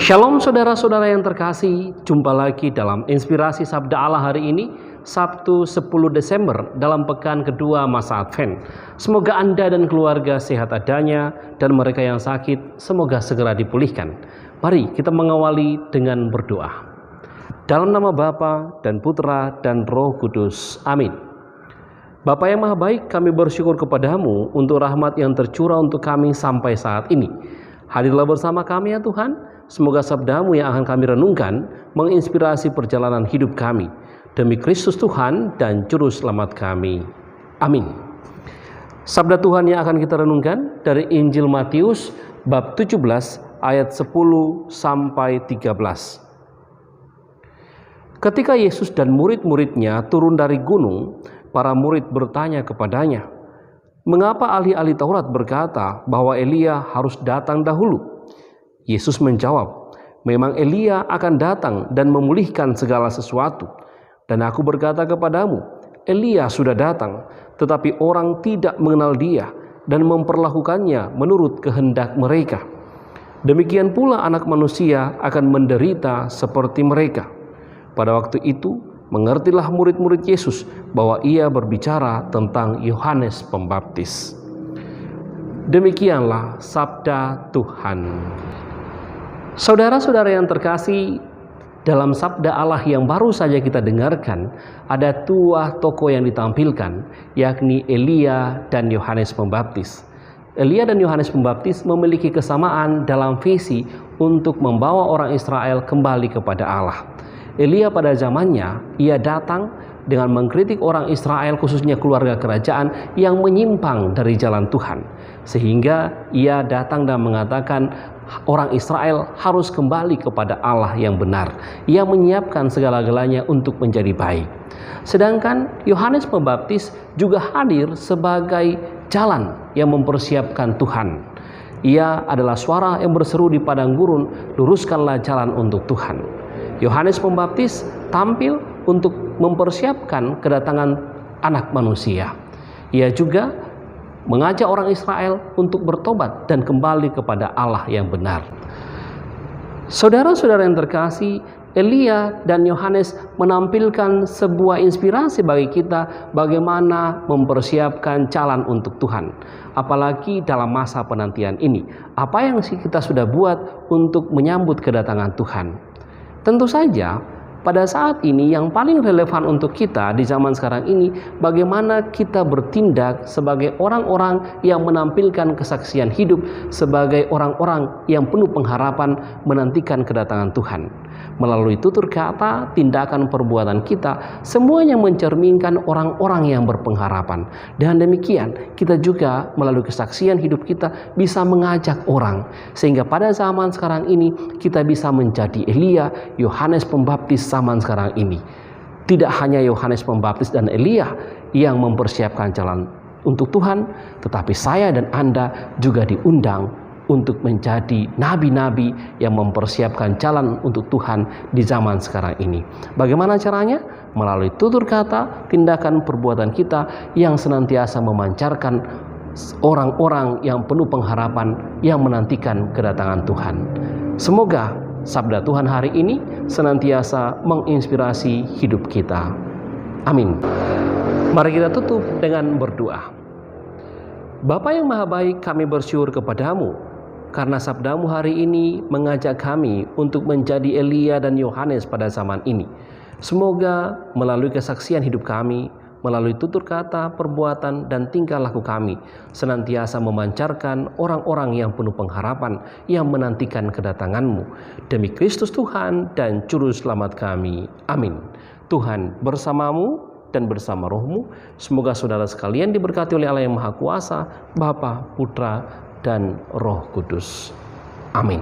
Shalom saudara-saudara yang terkasih, jumpa lagi dalam Inspirasi Sabda Allah hari ini, Sabtu 10 Desember dalam pekan kedua masa Advent. Semoga Anda dan keluarga sehat adanya dan mereka yang sakit semoga segera dipulihkan. Mari kita mengawali dengan berdoa. Dalam nama Bapa dan Putra dan Roh Kudus. Amin. Bapa yang Maha Baik, kami bersyukur kepadamu untuk rahmat yang tercurah untuk kami sampai saat ini. Hadirlah bersama kami ya Tuhan. Semoga sabdamu yang akan kami renungkan menginspirasi perjalanan hidup kami. Demi Kristus Tuhan dan Juru Selamat kami. Amin. Sabda Tuhan yang akan kita renungkan dari Injil Matius bab 17 ayat 10 sampai 13. Ketika Yesus dan murid-muridnya turun dari gunung, para murid bertanya kepadanya, "Mengapa ahli-ahli Taurat berkata bahwa Elia harus datang dahulu?" Yesus menjawab, "Memang Elia akan datang dan memulihkan segala sesuatu. Dan aku berkata kepadamu, Elia sudah datang, tetapi orang tidak mengenal dia dan memperlakukannya menurut kehendak mereka. Demikian pula Anak Manusia akan menderita seperti mereka." Pada waktu itu, mengertilah murid-murid Yesus bahwa ia berbicara tentang Yohanes Pembaptis. Demikianlah sabda Tuhan. Saudara-saudara yang terkasih, dalam sabda Allah yang baru saja kita dengarkan, ada dua tokoh yang ditampilkan, yakni Elia dan Yohanes Pembaptis. Elia dan Yohanes Pembaptis memiliki kesamaan dalam visi untuk membawa orang Israel kembali kepada Allah. Elia pada zamannya, ia datang dengan mengkritik orang Israel, khususnya keluarga kerajaan yang menyimpang dari jalan Tuhan. Sehingga ia datang dan mengatakan orang Israel harus kembali kepada Allah yang benar. Ia menyiapkan segala-galanya untuk menjadi baik. Sedangkan Yohanes Pembaptis juga hadir sebagai jalan yang mempersiapkan Tuhan. Ia adalah suara yang berseru di padang gurun, "Luruskanlah jalan untuk Tuhan." Yohanes Pembaptis tampil untuk mempersiapkan kedatangan Anak Manusia. Ia juga mengajak orang Israel untuk bertobat dan kembali kepada Allah yang benar. Saudara-saudara yang terkasih, Elia dan Yohanes menampilkan sebuah inspirasi bagi kita bagaimana mempersiapkan jalan untuk Tuhan. Apalagi dalam masa penantian ini, apa yang kita sudah buat untuk menyambut kedatangan Tuhan? Tentu saja pada saat ini yang paling relevan untuk kita di zaman sekarang ini, bagaimana kita bertindak sebagai orang-orang yang menampilkan kesaksian hidup, sebagai orang-orang yang penuh pengharapan menantikan kedatangan Tuhan. Melalui tutur kata, tindakan, perbuatan kita, semuanya mencerminkan orang-orang yang berpengharapan. Dan demikian, kita juga melalui kesaksian hidup kita bisa mengajak orang. Sehingga pada zaman sekarang ini, kita bisa menjadi Elia, Yohanes Pembaptis zaman sekarang ini. Tidak hanya Yohanes Pembaptis dan Elia yang mempersiapkan jalan untuk Tuhan, tetapi saya dan Anda juga diundang untuk menjadi nabi-nabi yang mempersiapkan jalan untuk Tuhan di zaman sekarang ini. Bagaimana caranya? Melalui tutur kata, tindakan, perbuatan kita yang senantiasa memancarkan orang-orang yang penuh pengharapan yang menantikan kedatangan Tuhan. Semoga sabda Tuhan hari ini senantiasa menginspirasi hidup kita. Amin. Mari kita tutup dengan berdoa. Bapa yang Maha Baik, kami bersyukur kepadamu karena sabdamu hari ini mengajak kami untuk menjadi Elia dan Yohanes pada zaman ini. Semoga melalui kesaksian hidup kami, melalui tutur kata, perbuatan, dan tingkah laku kami, senantiasa memancarkan orang-orang yang penuh pengharapan yang menantikan kedatangan-Mu. Demi Kristus Tuhan dan Juru Selamat kami. Amin. Tuhan bersamamu dan bersama rohmu. Semoga saudara sekalian diberkati oleh Allah yang Maha Kuasa, Bapa, Putra, dan Roh Kudus. Amin.